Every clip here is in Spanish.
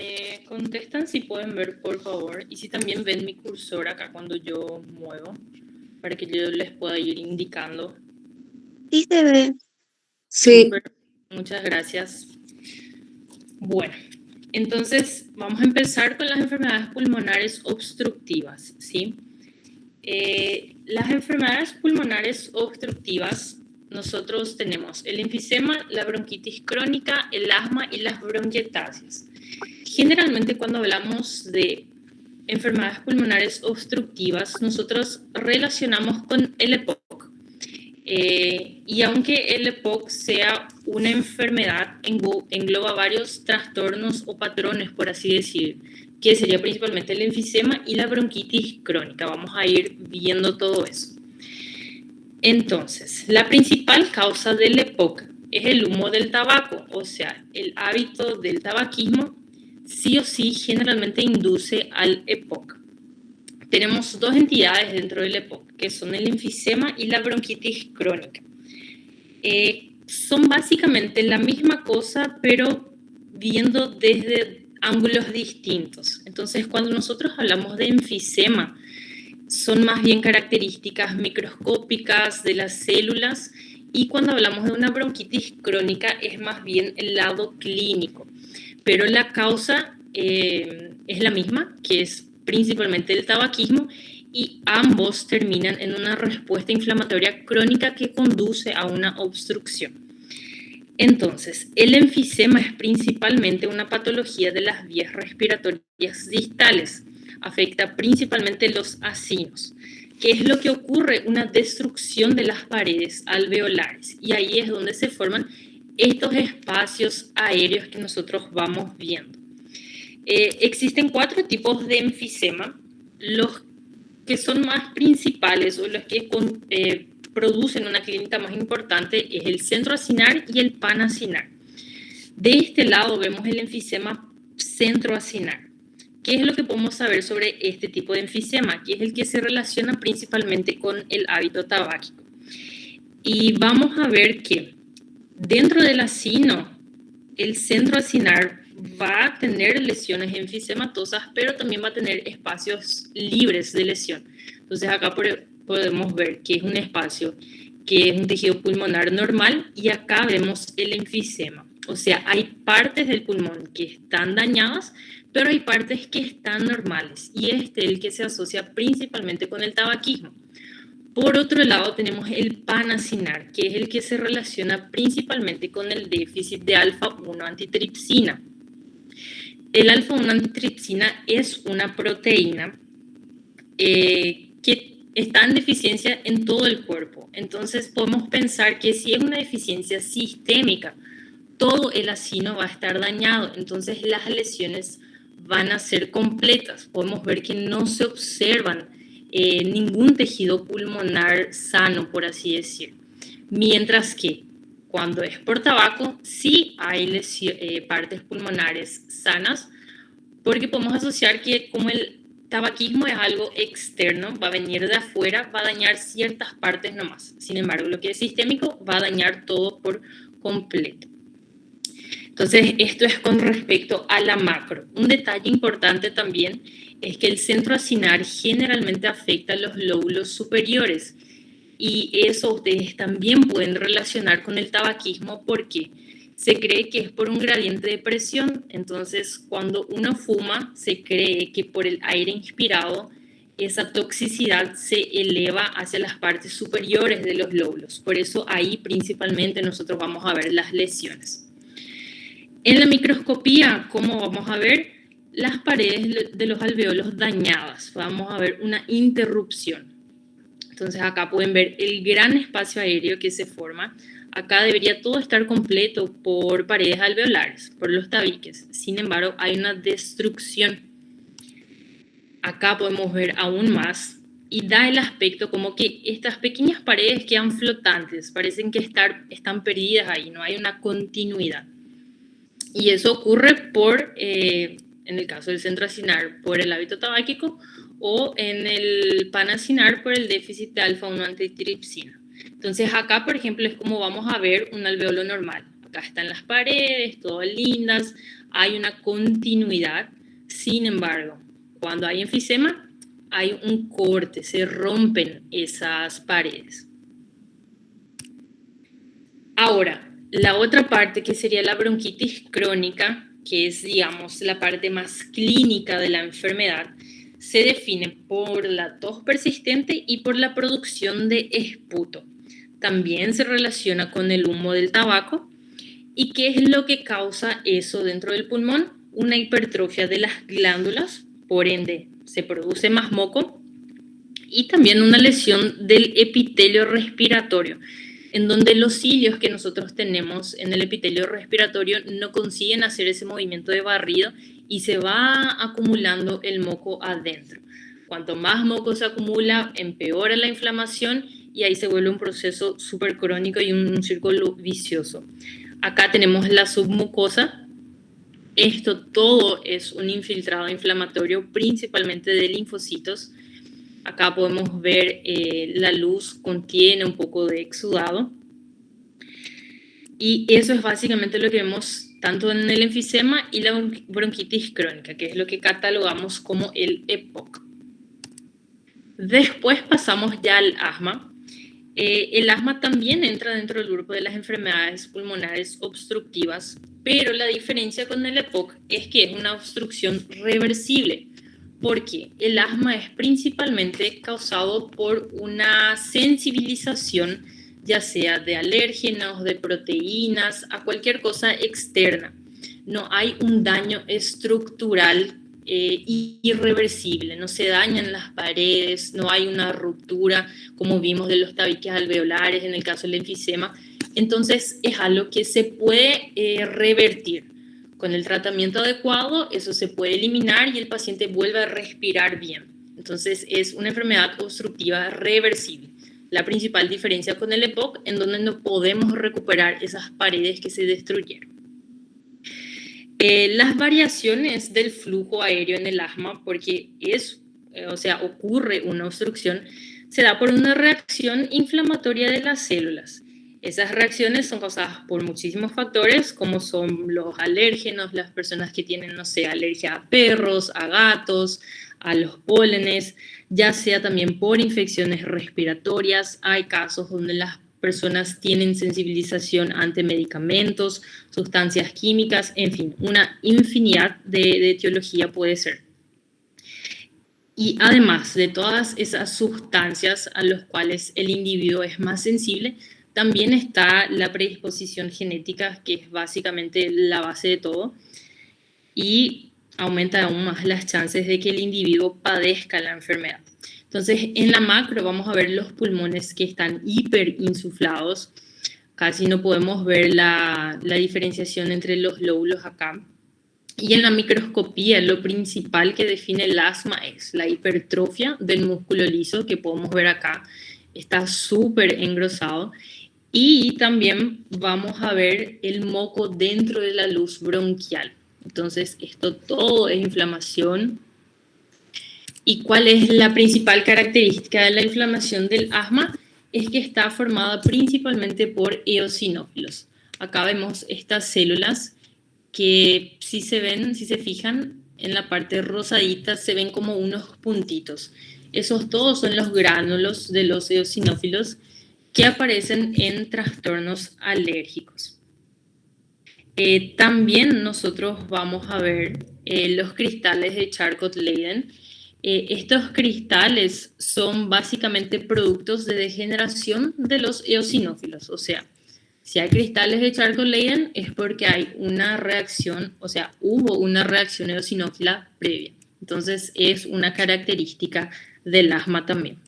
Me contestan si pueden ver, por favor, y si también ven mi cursor acá cuando yo muevo, para que yo les pueda ir indicando. Sí se ve. Sí, Súper, muchas gracias. Bueno, entonces vamos a empezar con las enfermedades pulmonares obstructivas, ¿sí? Las enfermedades pulmonares obstructivas, nosotros tenemos el enfisema, la bronquitis crónica, el asma y las bronquiectasias. Generalmente cuando hablamos de enfermedades pulmonares obstructivas, nosotros relacionamos con el EPOC. Y aunque el EPOC sea una enfermedad, engloba varios trastornos o patrones, por así decir, que sería principalmente el enfisema y la bronquitis crónica. Vamos a ir viendo todo eso. Entonces, la principal causa del EPOC es el humo del tabaco, o sea, el hábito del tabaquismo sí o sí generalmente induce al EPOC. Tenemos dos entidades dentro del EPOC, que son el enfisema y la bronquitis crónica. Son básicamente la misma cosa, pero viendo desde ángulos distintos. Entonces, cuando nosotros hablamos de enfisema, son más bien características microscópicas de las células, y cuando hablamos de una bronquitis crónica es más bien el lado clínico, pero la causa es la misma, que es principalmente el tabaquismo, y ambos terminan en una respuesta inflamatoria crónica que conduce a una obstrucción. Entonces, el enfisema es principalmente una patología de las vías respiratorias distales. Afecta principalmente los acinos. ¿Qué es lo que ocurre? Una destrucción de las paredes alveolares. Y ahí es donde se forman estos espacios aéreos que nosotros vamos viendo. Existen 4 tipos de enfisema. Los que son más principales o los que producen una clínica más importante es el centroacinar y el panacinar. De este lado vemos el enfisema centroacinar. ¿Qué es lo que podemos saber sobre este tipo de enfisema? Que es el que se relaciona principalmente con el hábito tabáquico. Y vamos a ver que dentro del acino, el centroacinar va a tener lesiones enfisematosas, pero también va a tener espacios libres de lesión. Entonces acá podemos ver que es un espacio que es un tejido pulmonar normal, y acá vemos el enfisema. O sea, hay partes del pulmón que están dañadas, pero hay partes que están normales, y este es el que se asocia principalmente con el tabaquismo. Por otro lado, tenemos el panacinar, que es el que se relaciona principalmente con el déficit de alfa-1 antitripsina. El alfa-1 antitripsina es una proteína que está en deficiencia en todo el cuerpo. Entonces, podemos pensar que si es una deficiencia sistémica, todo el acino va a estar dañado. Entonces, las lesiones van a ser completas. Podemos ver que no se observan ningún tejido pulmonar sano, por así decir. Mientras que cuando es por tabaco, sí hay partes pulmonares sanas, porque podemos asociar que como el tabaquismo es algo externo, va a venir de afuera, va a dañar ciertas partes nomás. Sin embargo, lo que es sistémico va a dañar todo por completo. Entonces, esto es con respecto a la macro. Un detalle importante también es que el centroacinar generalmente afecta a los lóbulos superiores, y eso ustedes también pueden relacionar con el tabaquismo porque se cree que es por un gradiente de presión. Entonces, cuando uno fuma, se cree que por el aire inspirado esa toxicidad se eleva hacia las partes superiores de los lóbulos. Por eso ahí principalmente nosotros vamos a ver las lesiones. En la microscopía, ¿cómo vamos a ver? Las paredes de los alveolos dañadas. Vamos a ver una interrupción. Entonces acá pueden ver el gran espacio aéreo que se forma. Acá debería todo estar completo por paredes alveolares, por los tabiques. Sin embargo, hay una destrucción. Acá podemos ver aún más, y da el aspecto como que estas pequeñas paredes quedan flotantes, parecen que están perdidas ahí, no hay una continuidad. Y eso ocurre en el caso del centroacinar, por el hábito tabáquico, o en el panacinar por el déficit de alfa-1 antitripsina. Entonces acá, por ejemplo, es como vamos a ver un alveolo normal. acá están las paredes, todas lindas, hay una continuidad. Sin embargo, cuando hay enfisema, hay un corte, se rompen esas paredes. Ahora, la otra parte que sería la bronquitis crónica, que es, digamos, la parte más clínica de la enfermedad, se define por la tos persistente y por la producción de esputo. También se relaciona con el humo del tabaco. ¿Y qué es lo que causa eso dentro del pulmón? Una hipertrofia de las glándulas, por ende se produce más moco, y también una lesión del epitelio respiratorio, en donde los cilios que nosotros tenemos en el epitelio respiratorio no consiguen hacer ese movimiento de barrido y se va acumulando el moco adentro. Cuanto más moco se acumula, empeora la inflamación y ahí se vuelve un proceso súper crónico y un círculo vicioso. Acá tenemos la submucosa. Esto todo es un infiltrado inflamatorio, principalmente de linfocitos. Acá podemos ver la luz contiene un poco de exudado. Y eso es básicamente lo que vemos tanto en el enfisema y la bronquitis crónica, que es lo que catalogamos como el EPOC. Después pasamos ya al asma. El asma también entra dentro del grupo de las enfermedades pulmonares obstructivas, pero la diferencia con el EPOC es que es una obstrucción reversible, porque el asma es principalmente causado por una sensibilización, ya sea de alérgenos, de proteínas, a cualquier cosa externa. No hay un daño estructural irreversible, no se dañan las paredes, no hay una ruptura como vimos de los tabiques alveolares en el caso del enfisema. Entonces es algo que se puede revertir. Con el tratamiento adecuado eso se puede eliminar y el paciente vuelve a respirar bien. Entonces es una enfermedad obstructiva reversible. La principal diferencia con el EPOC, en donde no podemos recuperar esas paredes que se destruyeron. Las variaciones del flujo aéreo en el asma, porque ocurre una obstrucción, se da por una reacción inflamatoria de las células. Esas reacciones son causadas por muchísimos factores, como son los alérgenos, las personas que tienen, alergia a perros, a gatos, a los pólenes, ya sea también por infecciones respiratorias. Hay casos donde las personas tienen sensibilización ante medicamentos, sustancias químicas, en fin, una infinidad de etiología puede ser. Y además de todas esas sustancias a las cuales el individuo es más sensible, también está la predisposición genética, que es básicamente la base de todo, y aumenta aún más las chances de que el individuo padezca la enfermedad. Entonces, en la macro vamos a ver los pulmones que están hiperinsuflados. Casi no podemos ver la diferenciación entre los lóbulos acá. Y en la microscopía, lo principal que define el asma es la hipertrofia del músculo liso, que podemos ver acá. Está súper engrosado. Y también vamos a ver el moco dentro de la luz bronquial. Entonces, esto todo es inflamación. ¿Y cuál es la principal característica de la inflamación del asma? Es que está formada principalmente por eosinófilos. Acá vemos estas células que si se fijan en la parte rosadita, se ven como unos puntitos. Esos todos son los gránulos de los eosinófilos que aparecen en trastornos alérgicos. También nosotros vamos a ver los cristales de Charcot-Leyden. Estos cristales son básicamente productos de degeneración de los eosinófilos. O sea, si hay cristales de Charcot-Leyden es porque hay una reacción, hubo una reacción eosinófila previa. Entonces es una característica del asma también.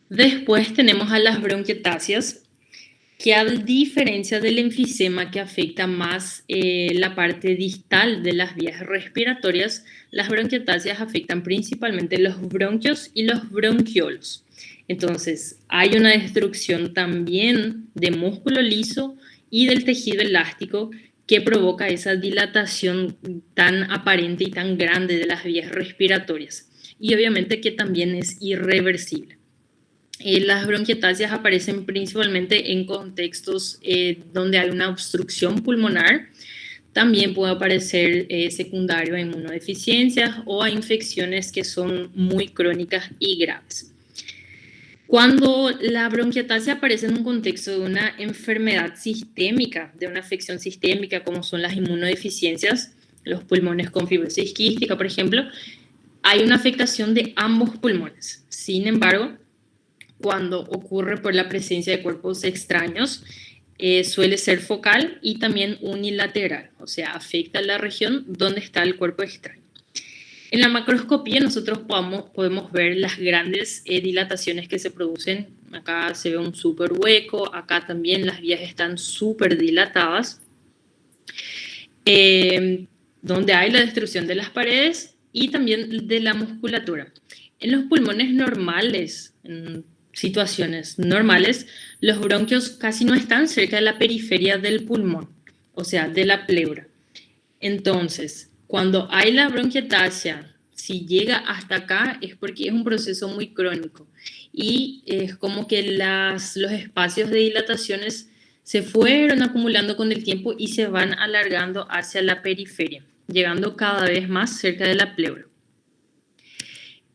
Después tenemos a las bronquiotáceas, que a diferencia del enfisema que afecta más la parte distal de las vías respiratorias, las bronquiotáceas afectan principalmente los bronquios y los bronquiolos. Entonces, hay una destrucción también de músculo liso y del tejido elástico que provoca esa dilatación tan aparente y tan grande de las vías respiratorias. Y obviamente que también es irreversible. Las bronquiectasias aparecen principalmente en contextos donde hay una obstrucción pulmonar. También puede aparecer secundario a inmunodeficiencias o a infecciones que son muy crónicas y graves. Cuando la bronquiectasia aparece en un contexto de una enfermedad sistémica, de una afección sistémica, como son las inmunodeficiencias, los pulmones con fibrosis quística, por ejemplo, hay una afectación de ambos pulmones. Sin embargo, cuando ocurre por la presencia de cuerpos extraños, suele ser focal y también unilateral, o sea, afecta la región donde está el cuerpo extraño. En la macroscopía nosotros podemos ver las grandes dilataciones que se producen. Acá se ve un súper hueco, acá también las vías están súper dilatadas, donde hay la destrucción de las paredes y también de la musculatura. En los pulmones normales, en situaciones normales, los bronquios casi no están cerca de la periferia del pulmón, o sea, de la pleura. Entonces, cuando hay la bronquiectasia, si llega hasta acá es porque es un proceso muy crónico y es como que los espacios de dilataciones se fueron acumulando con el tiempo y se van alargando hacia la periferia, llegando cada vez más cerca de la pleura.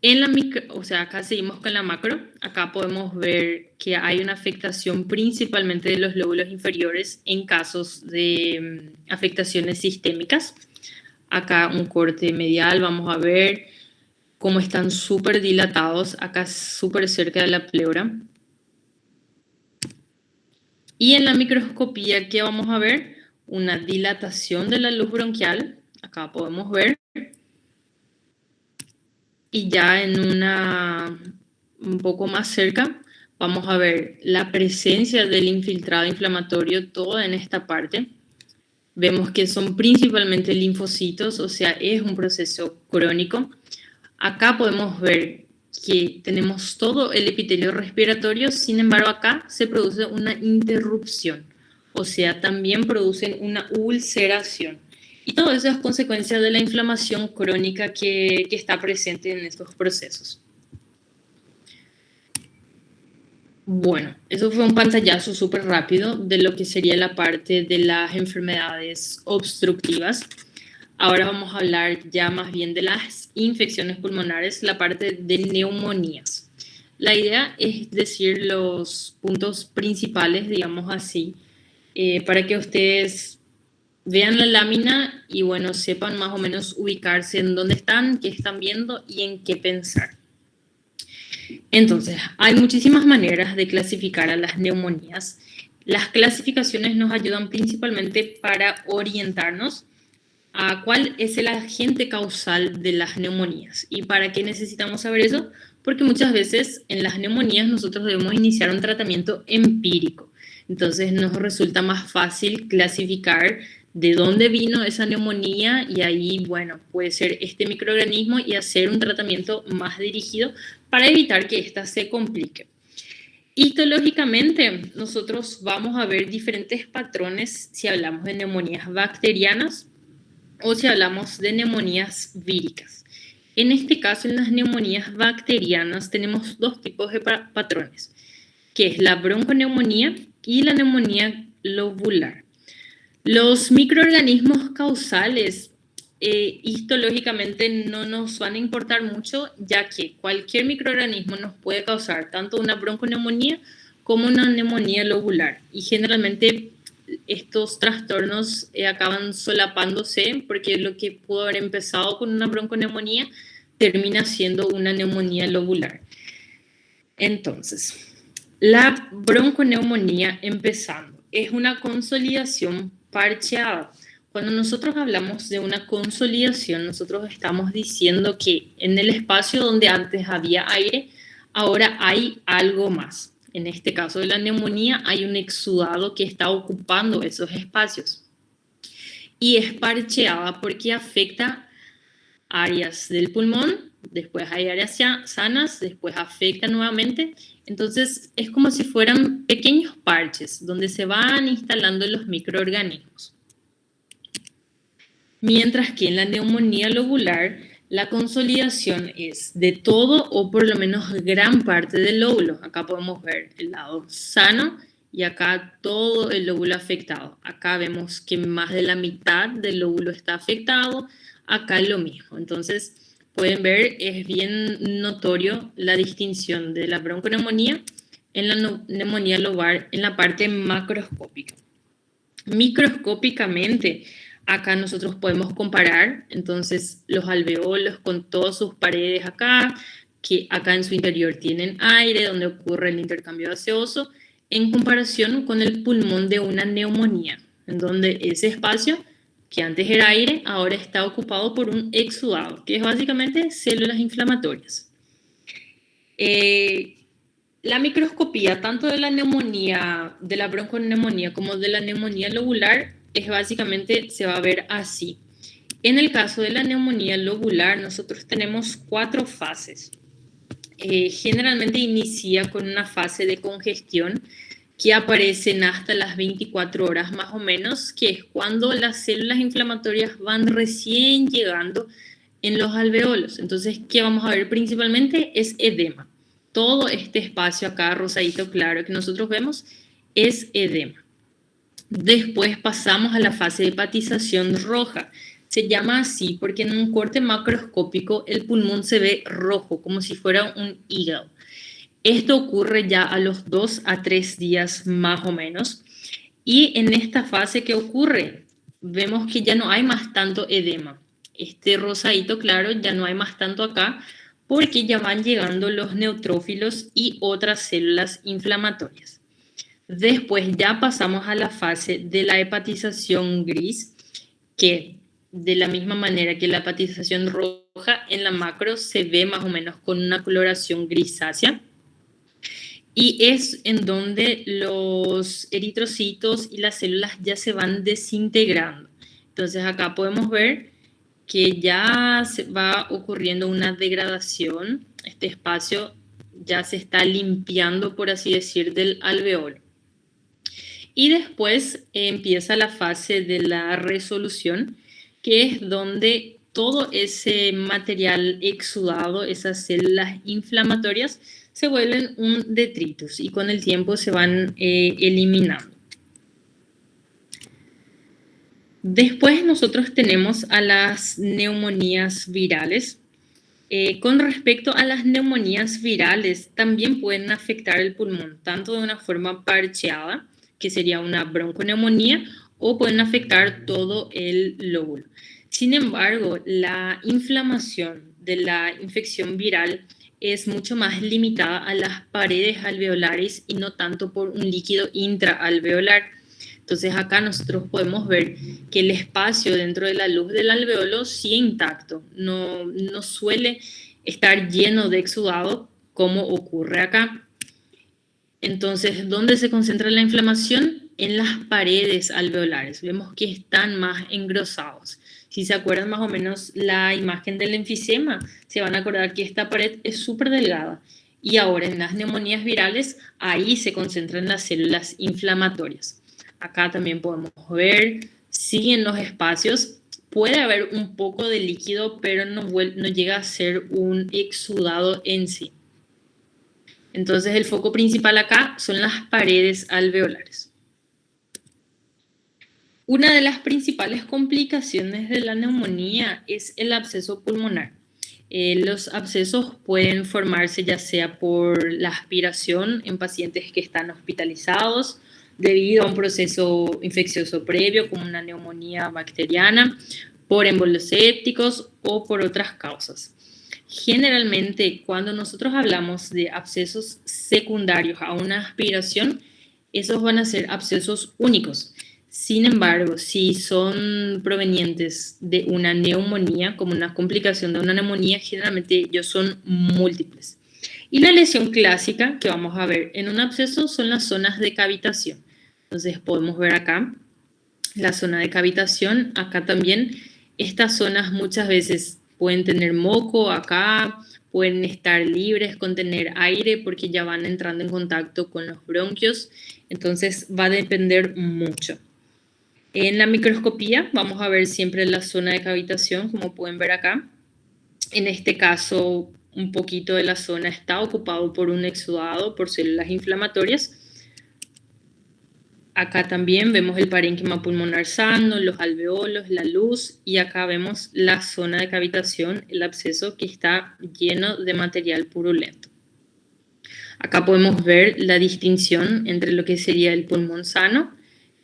En la micro, o sea, acá seguimos con la macro, acá podemos ver que hay una afectación principalmente de los lóbulos inferiores en casos de afectaciones sistémicas. Acá un corte medial, vamos a ver cómo están súper dilatados, acá súper cerca de la pleura. Y en la microscopía, ¿qué vamos a ver? Una dilatación de la luz bronquial, acá podemos ver. Y ya en un poco más cerca, vamos a ver la presencia del infiltrado inflamatorio, toda en esta parte. Vemos que son principalmente linfocitos, o sea, es un proceso crónico. Acá podemos ver que tenemos todo el epitelio respiratorio, sin embargo acá se produce una interrupción, o sea, también producen una ulceración. Y todo eso es consecuencia de la inflamación crónica que está presente en estos procesos. Bueno, eso fue un pantallazo súper rápido de lo que sería la parte de las enfermedades obstructivas. Ahora vamos a hablar ya más bien de las infecciones pulmonares, la parte de neumonías. La idea es decir los puntos principales, digamos así, para que ustedes vean la lámina y bueno, sepan más o menos ubicarse en dónde están, qué están viendo y en qué pensar. Entonces, hay muchísimas maneras de clasificar a las neumonías. Las clasificaciones nos ayudan principalmente para orientarnos a cuál es el agente causal de las neumonías. ¿Y para qué necesitamos saber eso? Porque muchas veces en las neumonías nosotros debemos iniciar un tratamiento empírico. Entonces nos resulta más fácil clasificar de dónde vino esa neumonía y ahí, bueno, puede ser este microorganismo y hacer un tratamiento más dirigido para evitar que ésta se complique. Histológicamente, nosotros vamos a ver diferentes patrones si hablamos de neumonías bacterianas o si hablamos de neumonías víricas. En este caso, en las neumonías bacterianas tenemos dos tipos de patrones, que es la bronconeumonía y la neumonía lobular. Los microorganismos causales histológicamente no nos van a importar mucho, ya que cualquier microorganismo nos puede causar tanto una bronconeumonía como una neumonía lobular. Y generalmente estos trastornos acaban solapándose porque lo que pudo haber empezado con una bronconeumonía termina siendo una neumonía lobular. Entonces, la bronconeumonía empezando es una consolidación parcheada. Cuando nosotros hablamos de una consolidación, nosotros estamos diciendo que en el espacio donde antes había aire, ahora hay algo más. En este caso de la neumonía hay un exudado que está ocupando esos espacios. Y es parcheada porque afecta áreas del pulmón, después hay áreas sanas, después afecta nuevamente. Entonces es como si fueran pequeños parches donde se van instalando los microorganismos. Mientras que en la neumonía lobular, La consolidación es de todo o por lo menos gran parte del lóbulo. Acá podemos ver el lado sano y acá todo el lóbulo afectado. Acá vemos que más de la mitad del lóbulo está afectado. Acá es lo mismo. Entonces, pueden ver, es bien notorio la distinción de la bronconeumonía en la neumonía lobar en la parte macroscópica. Microscópicamente, acá nosotros podemos comparar, entonces, los alveolos con todas sus paredes acá, que acá en su interior tienen aire, donde ocurre el intercambio gaseoso, en comparación con el pulmón de una neumonía, en donde ese espacio, que antes era aire, ahora está ocupado por un exudado, que es básicamente células inflamatorias. La microscopía, tanto de la neumonía, de la bronconeumonía, como de la neumonía lobular, es básicamente, se va a ver así. En el caso de la neumonía lobular, nosotros tenemos 4 fases. Generalmente inicia con una fase de congestión que aparecen hasta las 24 horas más o menos, que es cuando las células inflamatorias van recién llegando en los alveolos. Entonces, ¿qué vamos a ver principalmente? Es edema. Todo este espacio acá, rosadito claro, que nosotros vemos, es edema. Después pasamos a la fase de hepatización roja. Se llama así porque en un corte macroscópico el pulmón se ve rojo, como si fuera un hígado. Esto ocurre ya a los 2 a 3 días más o menos. Y en esta fase, ¿qué ocurre? Vemos que ya no hay más tanto edema. Este rosadito claro ya no hay más tanto acá, porque ya van llegando los neutrófilos y otras células inflamatorias. Después ya pasamos a la fase de la hepatización gris, que de la misma manera que la hepatización roja, en la macro se ve más o menos con una coloración grisácea. Y es en donde los eritrocitos y las células ya se van desintegrando. Entonces acá podemos ver que ya se va ocurriendo una degradación, este espacio ya se está limpiando, por así decir, del alveolo. Y después empieza la fase de la resolución, que es donde todo ese material exudado, esas células inflamatorias, se vuelven un detritus y con el tiempo se van eliminando. Después nosotros tenemos a las neumonías virales. Con respecto a las neumonías virales, también pueden afectar el pulmón, tanto de una forma parcheada, que sería una bronconeumonía, o pueden afectar todo el lóbulo. Sin embargo, la inflamación de la infección viral es mucho más limitada a las paredes alveolares y no tanto por un líquido intraalveolar. Entonces acá nosotros podemos ver que el espacio dentro de la luz del alveolo sigue intacto, no suele estar lleno de exudado como ocurre acá. Entonces, ¿dónde se concentra la inflamación? En las paredes alveolares. Vemos que están más engrosados. Si se acuerdan más o menos la imagen del enfisema, se van a acordar que esta pared es súper delgada. Y ahora en las neumonías virales, ahí se concentran las células inflamatorias. Acá también podemos ver, siguen los espacios. Puede haber un poco de líquido, pero no llega a ser un exudado en sí. Entonces el foco principal acá son las paredes alveolares. Una de las principales complicaciones de la neumonía es el absceso pulmonar. Los abscesos pueden formarse ya sea por la aspiración en pacientes que están hospitalizados debido a un proceso infeccioso previo como una neumonía bacteriana, por émbolos sépticos o por otras causas. Generalmente, cuando nosotros hablamos de abscesos secundarios a una aspiración, esos van a ser abscesos únicos. Sin embargo, si son provenientes de una neumonía, como una complicación de una neumonía, generalmente ellos son múltiples. Y la lesión clásica que vamos a ver en un absceso son las zonas de cavitación. Entonces podemos ver acá la zona de cavitación. Acá también estas zonas muchas veces pueden tener moco acá, pueden estar libres, contener aire porque ya van entrando en contacto con los bronquios. Entonces va a depender mucho. En la microscopía vamos a ver siempre la zona de cavitación, como pueden ver acá. En este caso, un poquito de la zona está ocupado por un exudado, por células inflamatorias. Acá también vemos el parénquima pulmonar sano, los alveolos, la luz, y acá vemos la zona de cavitación, el absceso, que está lleno de material purulento. Acá podemos ver la distinción entre lo que sería el pulmón sano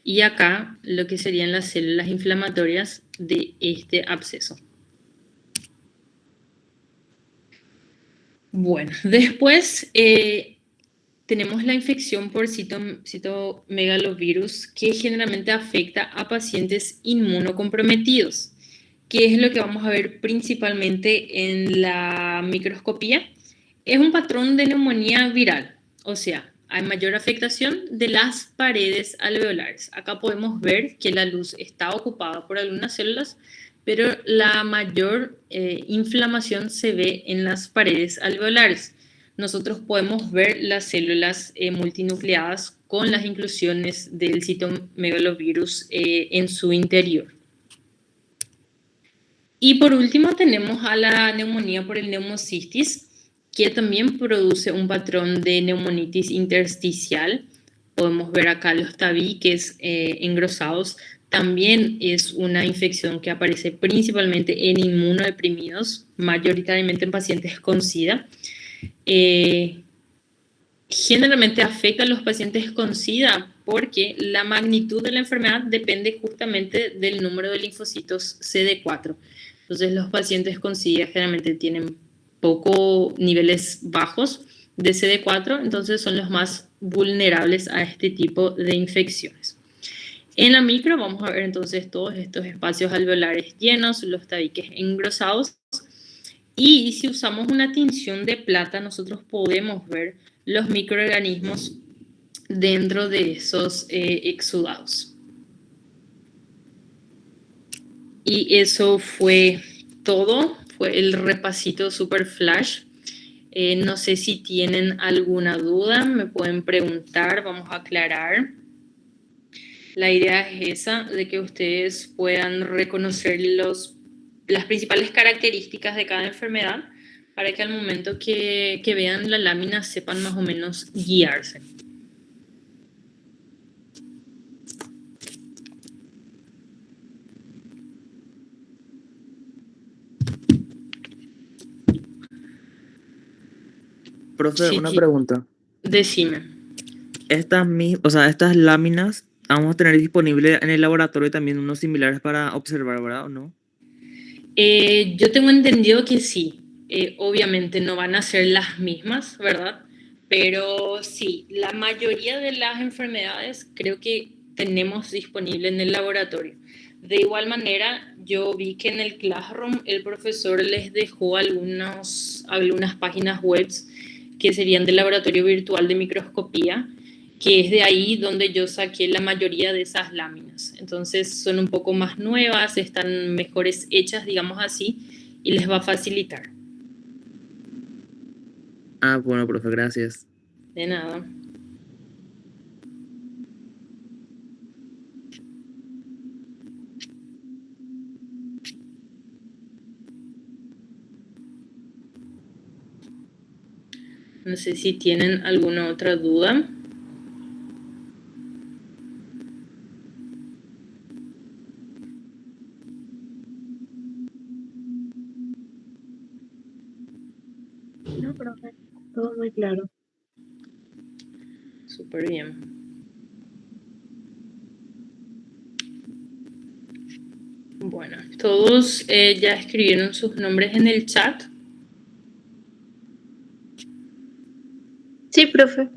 y acá lo que serían las células inflamatorias de este absceso. Bueno, después tenemos la infección por citomegalovirus, que generalmente afecta a pacientes inmunocomprometidos, que es lo que vamos a ver principalmente en la microscopía. Es un patrón de neumonía viral, o sea, hay mayor afectación de las paredes alveolares. Acá podemos ver que la luz está ocupada por algunas células, pero la mayor inflamación se ve en las paredes alveolares. Nosotros podemos ver las células multinucleadas con las inclusiones del citomegalovirus en su interior. Y por último tenemos a la neumonía por el neumocistis, que también produce un patrón de neumonitis intersticial. Podemos ver acá los tabiques engrosados. También es una infección que aparece principalmente en inmunodeprimidos, mayoritariamente en pacientes con SIDA. Generalmente afecta a los pacientes con SIDA porque la magnitud de la enfermedad depende justamente del número de linfocitos CD4. Entonces los pacientes con SIDA generalmente tienen pocos niveles bajos de CD4, entonces son los más vulnerables a este tipo de infecciones. En la micro vamos a ver entonces todos estos espacios alveolares llenos, los tabiques engrosados, y si usamos una tinción de plata nosotros podemos ver los microorganismos dentro de esos exudados. Y eso fue todo, fue el repasito super flash. No sé si tienen alguna duda, me pueden preguntar, vamos a aclarar. La idea es esa, de que ustedes puedan reconocer las principales características de cada enfermedad para que al momento que vean la lámina sepan más o menos guiarse. Profe, Sí, una pregunta. decime. Estas láminas vamos a tener disponible en el laboratorio también unos similares para observar, ¿verdad? ¿O no? Yo tengo entendido que sí. Obviamente no van a ser las mismas, ¿verdad? Pero sí, la mayoría de las enfermedades creo que tenemos disponible en el laboratorio. De igual manera, yo vi que en el Classroom el profesor les dejó algunas páginas web que serían del laboratorio virtual de microscopía, que es de ahí donde yo saqué la mayoría de esas láminas. Entonces son un poco más nuevas, están mejores hechas, digamos así, y les va a facilitar. Ah, bueno, profe, gracias. De nada. No sé si tienen alguna otra duda. No, profe, todo muy claro. Súper bien. Bueno, todos ya escribieron sus nombres en el chat. Sí, profe.